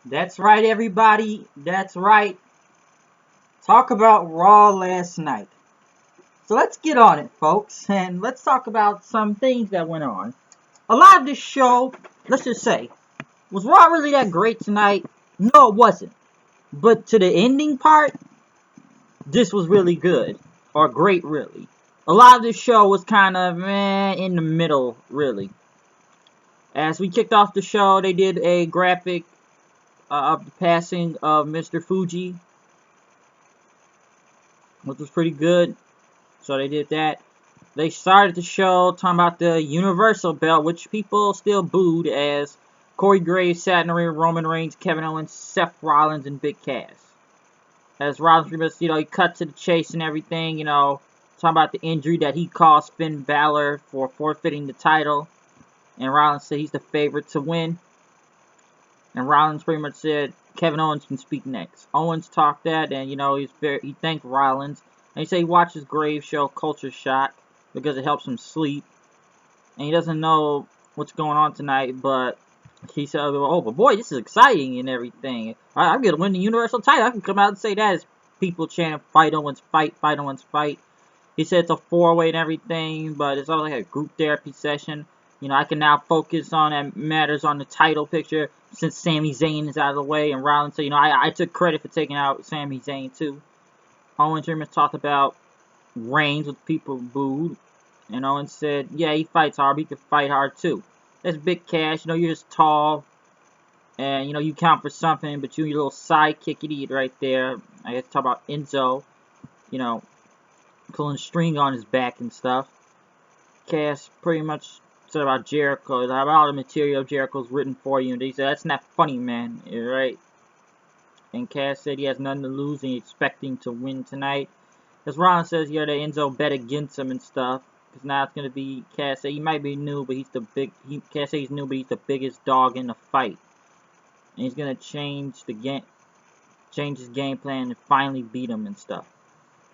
That's right, everybody. That's right. Talk about Raw last night. So let's get on it, folks, and let's talk about some things that went on. A lot of this show, let's just say, was Raw really that great tonight? No, it wasn't. But to the ending part, this was really good. Or great, really. A lot of this show was kind of in the middle, really. As we kicked off the show, they did a graphic of the passing of Mr. Fuji, which was pretty good. So they did that. They started the show talking about the Universal Belt, which people still booed as Corey Graves sat in the ring with Roman Reigns, Kevin Owens, Seth Rollins, and Big Cass. As Rollins pretty much, he cut to the chase and everything, talking about the injury that he caused Finn Balor for forfeiting the title. And Rollins said he's the favorite to win. And Rollins pretty much said Kevin Owens can speak next. Owens talked that, and he thanked Rollins. And he said he watches Graves' show Culture Shock because it helps him sleep. And he doesn't know what's going on tonight, but he said, oh, but boy, this is exciting and everything. I'm going to win the Universal title. I can come out and say that as people chanting, fight Owens, fight Owens, fight. He said it's a four-way and everything, but it's all like a group therapy session. I can now focus on that matters on the title picture since Sami Zayn is out of the way. And Rollins said, I took credit for taking out Sami Zayn too. Owens talked about Reigns with people booed. And Owens said, yeah, he fights hard, but he can fight hard too. That's Big Cash. You're just tall. And, you count for something, but you're your little sidekick idiot right there. I guess talk about Enzo, pulling string on his back and stuff. Cass pretty much said about Jericho, about all the material Jericho's written for you. And he said, that's not funny, man. You're right. And Cass said he has nothing to lose and he's expecting to win tonight. As Rollins says, that Enzo bet against him and stuff. Because now it's going to be, Cass said he might be new, but Cass said he's new, but he's the biggest dog in the fight. And he's going to change his game plan and finally beat him and stuff.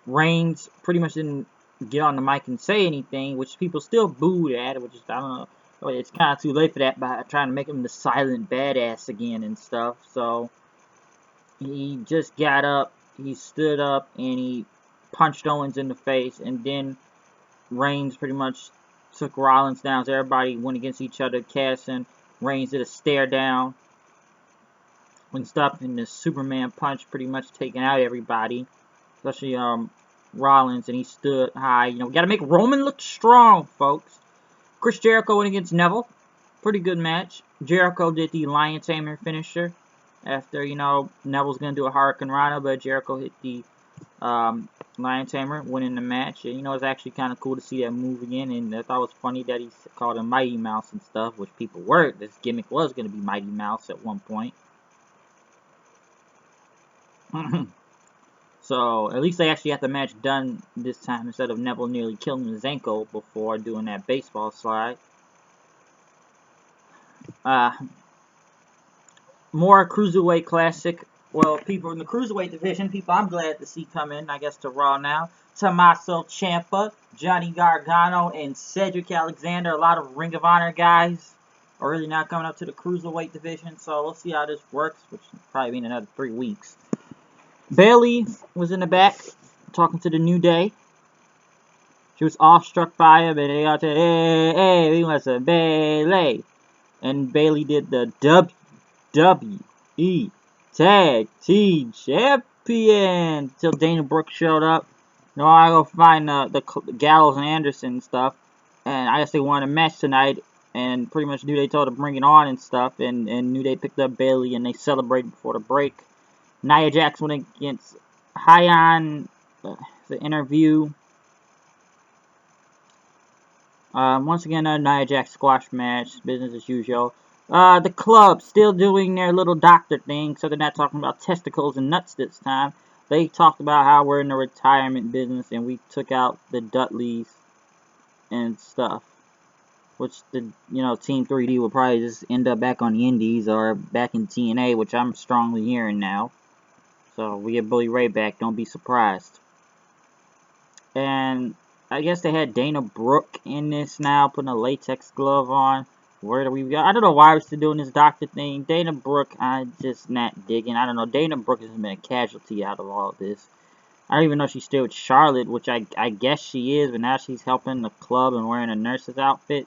Reigns pretty much didn't get on the mic and say anything, which people still booed at, which is, I don't know, it's kind of too late for that by trying to make him the silent badass again and stuff. So he just got up, he stood up, and he punched Owens in the face, and then Reigns pretty much took Rollins down, so everybody went against each other. Cass and Reigns did a stare down and stuff, and the Superman punch pretty much taking out everybody, especially Rollins, and he stood high. We got to make Roman look strong, folks. Chris Jericho went against Neville. Pretty good match. Jericho did the Lion Tamer finisher after, Neville's going to do a Hurricane Rana, but Jericho hit the Lion Tamer, winning the match. And, it's actually kind of cool to see that move again, and I thought it was funny that he called him Mighty Mouse and stuff, which people were. This gimmick was going to be Mighty Mouse at one point. So, at least they actually got the match done this time instead of Neville nearly killing his ankle before doing that baseball slide. More Cruiserweight Classic. Well, people in the Cruiserweight division, people I'm glad to see come in, I guess, to Raw now. Tommaso Ciampa, Johnny Gargano, and Cedric Alexander. A lot of Ring of Honor guys are really now coming up to the Cruiserweight division, so we'll see how this works, which will probably be in another 3 weeks. Bayley was in the back talking to the New Day. She was awestruck by him, and they all said, hey, we want some Bayley. And Bayley did the WWE Tag Team Champion until Dana Brooke showed up. I go find the Gallows and Anderson and stuff, and I guess they wanted a match tonight, and pretty much New Day told them to bring it on and stuff, and New Day picked up Bayley, and they celebrated before the break. Nia Jax went against Hyan, the interview. Once again, a Nia Jax squash match, business as usual. The club still doing their little doctor thing, so they're not talking about testicles and nuts this time. They talked about how we're in the retirement business and we took out the Dudleys and stuff. Which Team 3D will probably just end up back on the Indies or back in TNA, which I'm strongly hearing now. So we get Bully Ray back, don't be surprised. And I guess they had Dana Brooke in this now, putting a latex glove on. Where do we go? I don't know why we're still doing this doctor thing. Dana Brooke, I'm just not digging. I don't know. Dana Brooke has been a casualty out of all of this. I don't even know if she's still with Charlotte, which I guess she is, but now she's helping the club and wearing a nurse's outfit.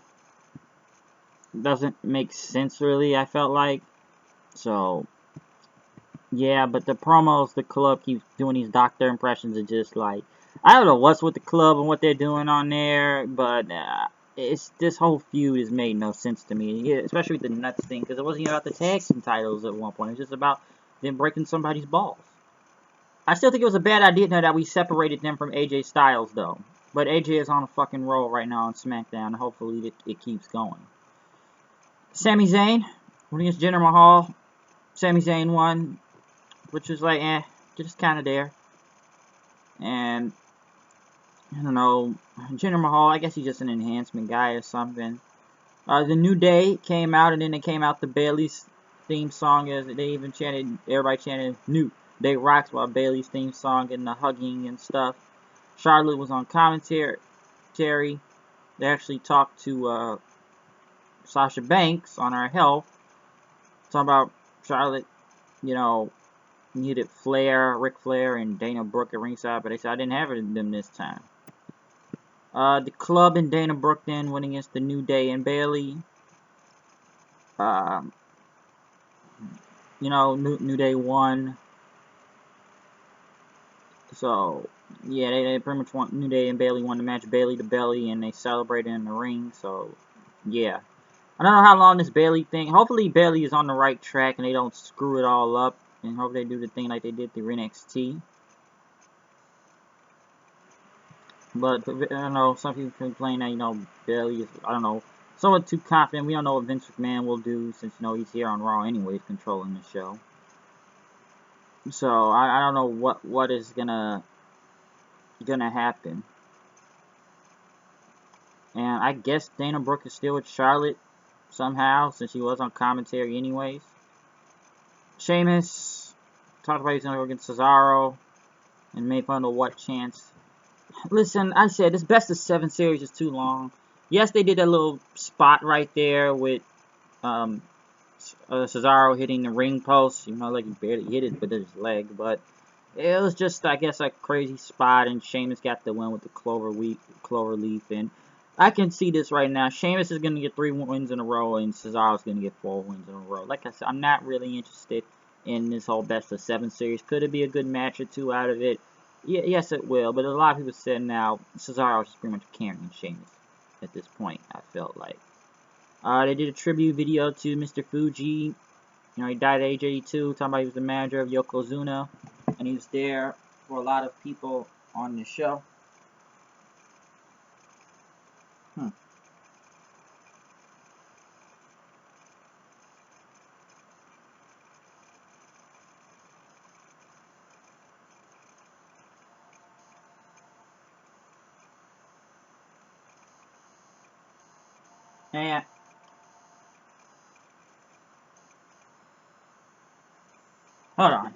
Doesn't make sense, really, I felt like. So, yeah, but the promos, the club keeps doing these doctor impressions are just like, I don't know what's with the club and what they're doing on there, but it's this whole feud has made no sense to me, yeah, especially with the nuts thing, because it wasn't even about the tag team titles at one point. It was just about them breaking somebody's balls. I still think it was a bad idea now that we separated them from AJ Styles, though. But AJ is on a fucking roll right now on SmackDown, and hopefully it keeps going. Sami Zayn went against Jinder Mahal. Sami Zayn won, which was like, just kind of there. And, I don't know, Jinder Mahal, I guess he's just an enhancement guy or something. The New Day came out, and then they came out the Bayley's theme song. As they even chanted, everybody chanted New Day Rocks while Bayley's theme song and the hugging and stuff. Charlotte was on commentary. They actually talked to Sasha Banks on her health. Talking about Charlotte, you know, needed Ric Flair, and Dana Brooke at ringside, but they said I didn't have it in them this time. The club and Dana Brooke then went against the New Day and Bayley. New Day won. So, yeah, they pretty much won. New Day and Bayley won the match. Bayley to Belly, and they celebrated in the ring. So, yeah. I don't know how long this Bayley thing. Hopefully, Bayley is on the right track and they don't screw it all up. And hope they do the thing like they did through NXT. But, I don't know, some people complain that, Bayley is, I don't know, somewhat too confident. We don't know what Vince McMahon will do since, he's here on Raw anyways, controlling the show. So, I don't know what is gonna happen. And I guess Dana Brooke is still with Charlotte somehow, since she was on commentary anyways. Sheamus talked about he's gonna go against Cesaro and made fun of what chance. Listen, I said this best of 7 series is too long. Yes, they did that little spot right there with Cesaro hitting the ring post. Like he barely hit it with his leg, but it was just, I guess, a crazy spot, and Sheamus got the win with the clover leaf, and I can see this right now. Sheamus is going to get 3 wins in a row, and Cesaro's going to get 4 wins in a row. Like I said, I'm not really interested in this whole best of 7 series. Could it be a good match or 2 out of it? Yes, it will, but a lot of people said now Cesaro is pretty much carrying Sheamus at this point, I felt like. They did a tribute video to Mr. Fuji. He died at age 82, talking about he was the manager of Yokozuna, and he was there for a lot of people on the show. And hold on.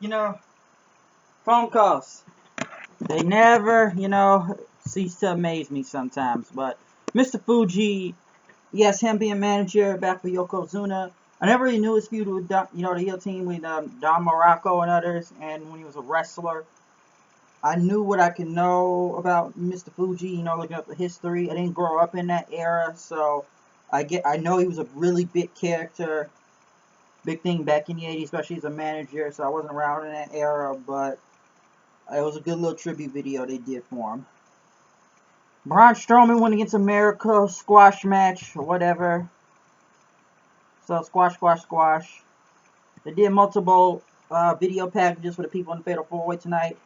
you know, phone calls. They never, cease to amaze me sometimes. But Mr. Fuji, yes, him being manager back with Yokozuna. I never really knew his feud with, the heel team with Don Morocco and others. And when he was a wrestler, I knew what I could know about Mr. Fuji, looking up the history. I didn't grow up in that era, so I know he was a really big character, big thing back in the 80s, especially as a manager, so I wasn't around in that era, but it was a good little tribute video they did for him. Braun Strowman went against America, squash match, or whatever. So squash, squash, squash. They did multiple video packages for the people in the Fatal 4-Way tonight.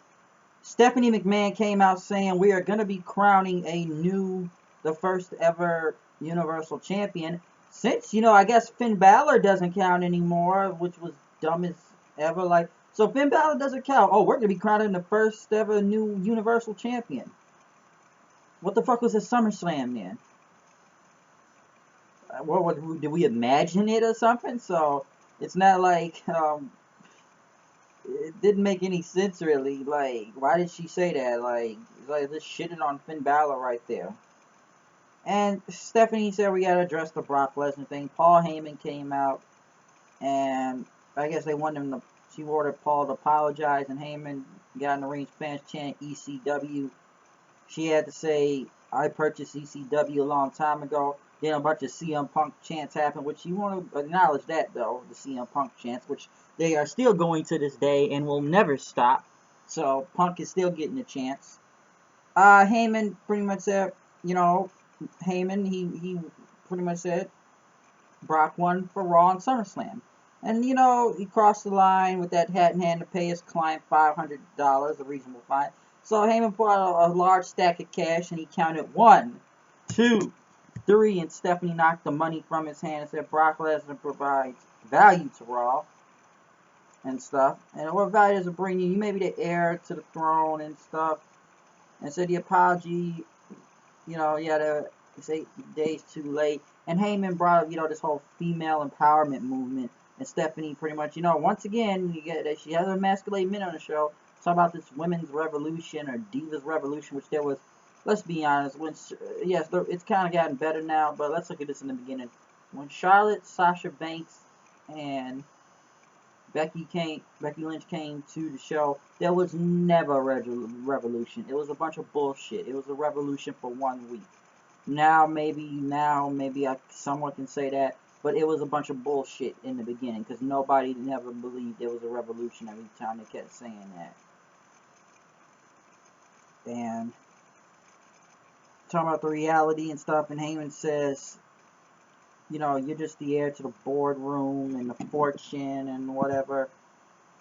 Stephanie McMahon came out saying we are going to be crowning the first ever Universal Champion. Since, I guess Finn Balor doesn't count anymore, which was dumb as ever. So Finn Balor doesn't count. Oh, we're going to be crowning the first ever new Universal Champion. What the fuck was a SummerSlam then? Did we imagine it or something? So it's not like it didn't make any sense really. Why did she say that? Just shitting on Finn Balor right there. And Stephanie said we gotta address the Brock Lesnar thing. Paul Heyman came out, and I guess they wanted him to. She ordered Paul to apologize, and Heyman got in the ring, fans chanting ECW. She had to say, "I purchased ECW a long time ago." Then a bunch of CM Punk chants happened, which you want to acknowledge that though, the CM Punk chants, which they are still going to this day and will never stop. So Punk is still getting a chance. Heyman pretty much said, Heyman, he pretty much said Brock won for Raw and SummerSlam. And, he crossed the line with that hat in hand to pay his client $500, a reasonable fine. So Heyman pulled out a large stack of cash and he counted 1, 2, 3, and Stephanie knocked the money from his hand and said Brock Lesnar provides value to Raw and stuff. And what value does it bring you? You may be the heir to the throne and stuff. And so the apology, you had to say 8 days too late. And Heyman brought up, this whole female empowerment movement. And Stephanie pretty much, once again, she has a masculine men on the show. Talk about this women's revolution or divas revolution, which there was, let's be honest, yes, it's kind of gotten better now, but let's look at this in the beginning. When Charlotte, Sasha Banks, and Becky Lynch came to the show, there was never a revolution. It was a bunch of bullshit. It was a revolution for 1 week. Now maybe someone can say that, but it was a bunch of bullshit in the beginning because nobody never believed there was a revolution every time they kept saying that. And talking about the reality and stuff, and Heyman says, you're just the heir to the boardroom and the fortune and whatever.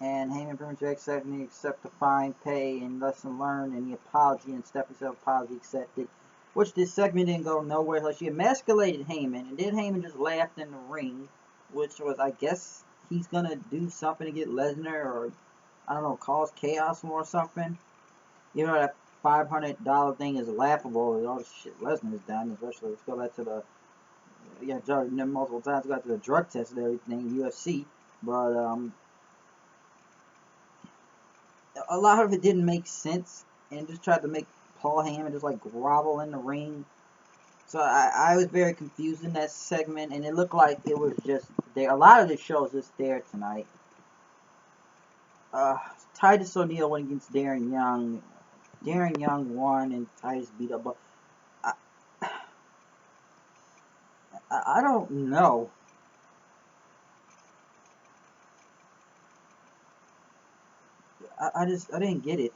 And Heyman pretty much accept the fine pay and lesson learned and the apology, and Stephanie's apology accepted. Which this segment didn't go nowhere. So she emasculated Heyman, and then Heyman just laughed in the ring, which was, I guess, he's gonna do something to get Lesnar, or I don't know, cause chaos or something. That $500 thing is laughable. All the shit Lesnar's done, especially let's go back to the multiple times got to the drug test and everything, UFC, but a lot of it didn't make sense, and just tried to make Paul Heyman just grovel in the ring. So I was very confused in that segment, and it looked like it was just there. A lot of the show is just there tonight. Titus O'Neil went against Darren Young. Darren Young won, and Titus beat up. But I don't know. I didn't get it.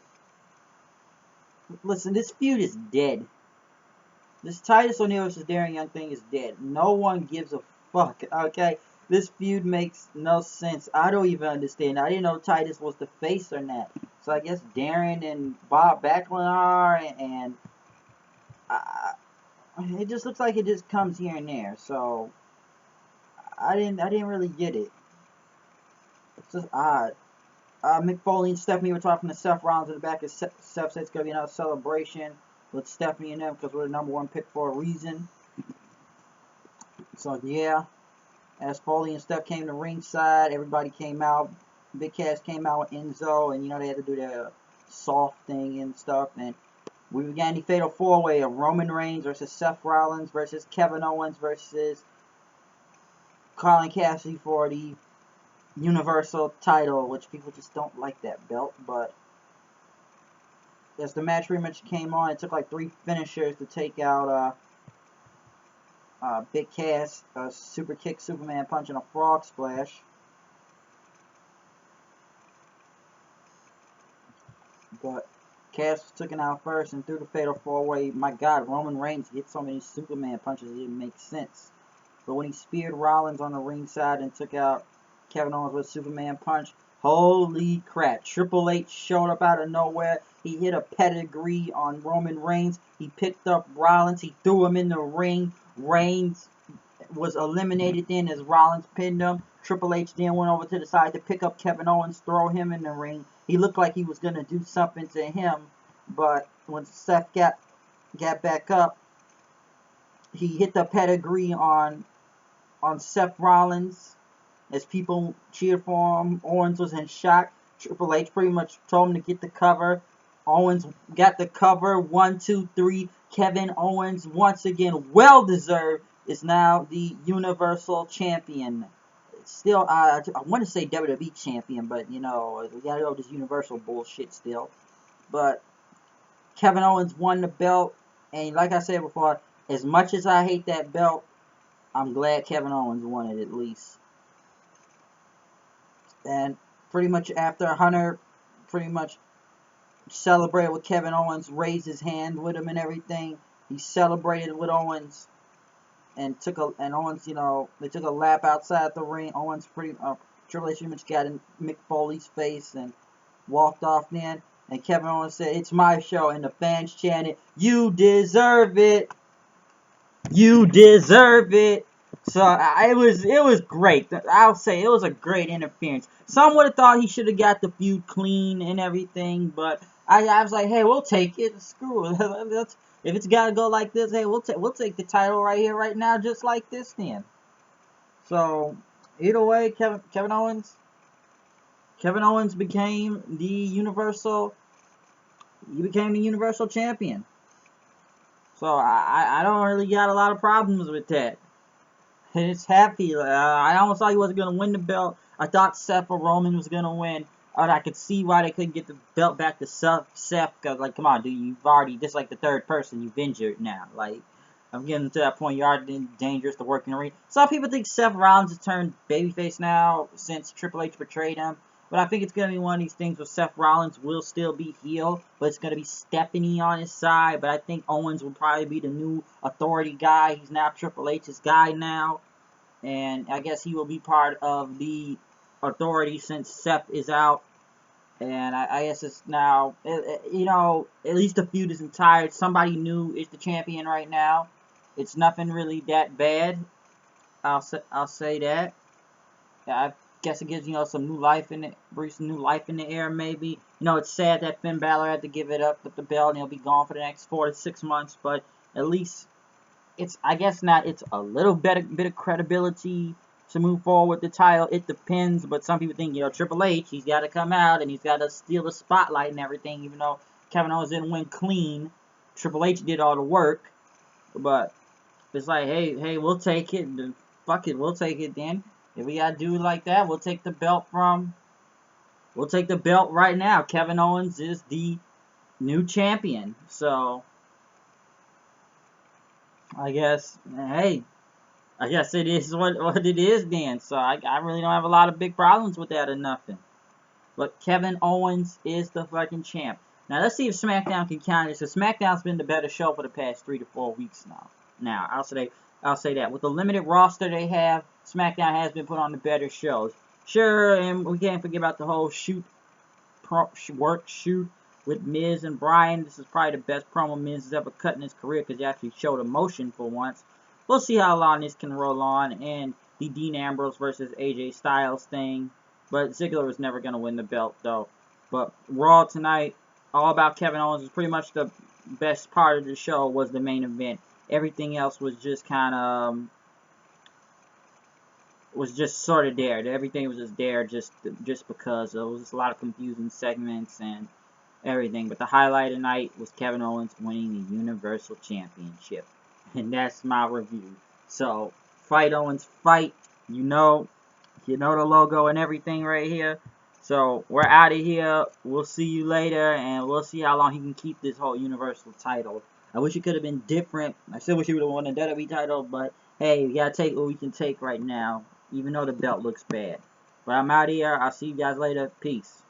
Listen, this feud is dead. This Titus O'Neil versus Darren Young thing is dead. No one gives a fuck, okay? This feud makes no sense. I don't even understand. I didn't know Titus was the face or not. So I guess Darren and Bob Backlund are, and it just looks like it just comes here and there. So I didn't really get it. It's just odd. Mick Foley and Stephanie were talking to Seth Rollins in the back. Of Seth said it's going to be another celebration with Stephanie and them because we're the #1 pick for a reason. So, yeah. As Foley and Steph came to ringside, everybody came out. Big Cass came out with Enzo, and you know they had to do their soft thing and stuff. And we began the Fatal 4-Way of Roman Reigns versus Seth Rollins versus Kevin Owens versus Colin Cassidy for the Universal title, which people just don't like that belt. But as the match pretty much came on, it took like 3 finishers to take out Big Cass, a super kick, Superman punch, and a frog splash. But Cass was taken out first and through the Fatal 4-Way. My God, Roman Reigns hit so many Superman punches it didn't make sense. But when he speared Rollins on the ringside and took out Kevin Owens with a Superman punch, holy crap. Triple H showed up out of nowhere. He hit a pedigree on Roman Reigns. He picked up Rollins. He threw him in the ring. Reigns was eliminated then as Rollins pinned him. Triple H then went over to the side to pick up Kevin Owens, throw him in the ring. He looked like he was going to do something to him, but when Seth got back up, he hit the pedigree on Seth Rollins as people cheered for him. Owens was in shock. Triple H pretty much told him to get the cover. Owens got the cover. 1, 2, 3. Kevin Owens, once again, well deserved, is now the Universal Champion. Still, I want to say WWE Champion, but you know, we gotta go with this Universal bullshit still. But Kevin Owens won the belt, and like I said before, as much as I hate that belt, I'm glad Kevin Owens won it at least. And pretty much after Hunter pretty much celebrated with Kevin Owens, raised his hand with him and everything, he celebrated with Owens and Owens, you know, they took a lap outside the ring. Owens Triple H pretty much got in Mick Foley's face and walked off then. And Kevin Owens said, "It's my show," and the fans chanted, "You deserve it! You deserve it!" So it was great. I'll say it was a great interference. Some would have thought he should have got the feud clean and everything, but I was like, hey, we'll take it. Screw it. If it's got to go like this, hey, we'll take the title right here, right now, just like this then. So either way, Kevin Owens became the Universal. He became the Universal Champion. So I don't really got a lot of problems with that. It's happy. I almost thought he wasn't going to win the belt. I thought Seth or Roman was going to win. And I could see why they couldn't get the belt back to Seth. Because, like, come on, dude. You've already, just like the third person, you've injured now. Like, I'm getting to that point. You are dangerous to work in the ring. Some people think Seth Rollins has turned babyface now since Triple H betrayed him. But I think it's going to be one of these things where Seth Rollins will still be heel, but it's going to be Stephanie on his side. But I think Owens will probably be the new authority guy. He's now Triple H's guy now. And I guess he will be part of the authority since Seth is out. And I guess it's now, you know, at least the feud isn't tired. Somebody new is the champion right now. It's nothing really that bad. I'll say that. I guess it gives, you know, some new life in it, breathes some new life in the air maybe. You know, it's sad that Finn Balor had to give it up with the belt and he'll be gone for the next 4 to 6 months, but at least it's, I guess not, it's a little bit of credibility to move forward with the title. It depends, but some people think, you know, Triple H, he's got to come out and he's got to steal the spotlight and everything, even though Kevin Owens didn't win clean. Triple H did all the work, but it's like, hey, we'll take it. Fuck it, we'll take it then. If we gotta do it like that, we'll take the belt right now. Kevin Owens is the new champion. So, I guess, hey, I guess it is what it is then. So, I really don't have a lot of big problems with that or nothing. But Kevin Owens is the fucking champ. Now, let's see if SmackDown can counter this. So, SmackDown's been the better show for the past 3 to 4 weeks now. I'll say that. With the limited roster they have, SmackDown has been put on the better shows. Sure, and we can't forget about the whole shoot with Miz and Bryan. This is probably the best promo Miz has ever cut in his career because he actually showed emotion for once. We'll see how long this can roll on. And the Dean Ambrose versus AJ Styles thing. But Ziggler was never going to win the belt, though. But Raw tonight, all about Kevin Owens, was pretty much the best part of the show was the main event. Everything else was just kind of was just sort of there. Everything was just there just because. There was just a lot of confusing segments and everything. But the highlight of the night was Kevin Owens winning the Universal Championship. And that's my review. So, fight Owens, fight. You know the logo and everything right here. So, we're out of here. We'll see you later, and we'll see how long he can keep this whole Universal title. I wish it could have been different. I still wish he would have won the WWE title, but hey, we gotta take what we can take right now, even though the belt looks bad. But I'm out of here. I'll see you guys later. Peace.